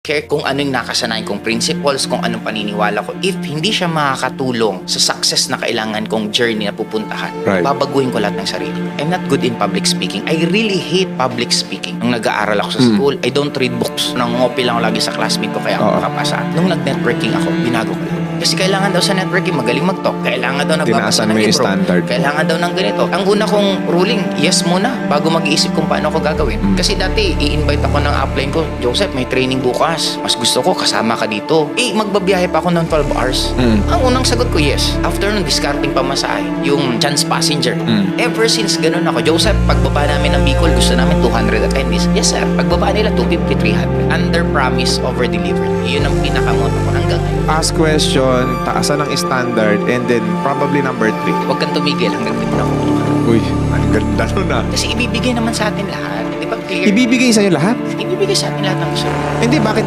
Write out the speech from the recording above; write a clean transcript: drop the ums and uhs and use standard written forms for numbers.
care kung ano yung nakasanayan kong principles, kung anong paniniwala ko. If hindi siya makakatulong sa success na kailangan kong journey na pupuntahan, Right. babaguhin ko lahat ng sarili. I'm not good in public speaking. I really hate public speaking. Nung nag-aaral ako sa school, I don't read books. Nangungopi lang ako lagi sa classmate ko kaya ako Oo. makapasa. Nung nag-networking ako, binago ko lang. Kasi kailangan daw sa networking magaling mag-talk. Kailangan daw nagbabasa Tinaasan ng mo yung libro. standard. Kailangan daw ng ganito. Ang una kong ruling, yes muna bago mag-iisip kung paano ko gagawin. Kasi dati, i-invite ako ng upline ko, Joseph, may training bukas. Mas gusto ko, kasama ka dito. Magbabiyahe pa ako ng 12 hours. Ang unang sagot ko, yes. After nun, discarding pamasahe, yung chance passenger. Ever since ganun ako, Joseph, pagbaba namin ng Bicol, gusto namin 200 attendees. Yes, sir. Pagbaba nila, 250, 300. Under promise, over delivered. Yun ang pinakamoto ko hanggang ngayon. Ask question, taasan ng standard, and then probably number 3. Huwag kang tumigil hanggang di mo nakukuha. Uy, ang ganda nun ah. Kasi ibibigay naman sa atin lahat. Di ba clear? Ibibigay sa'yo lahat? Ibibigay sa atin lahat ng gusto. Hindi, bakit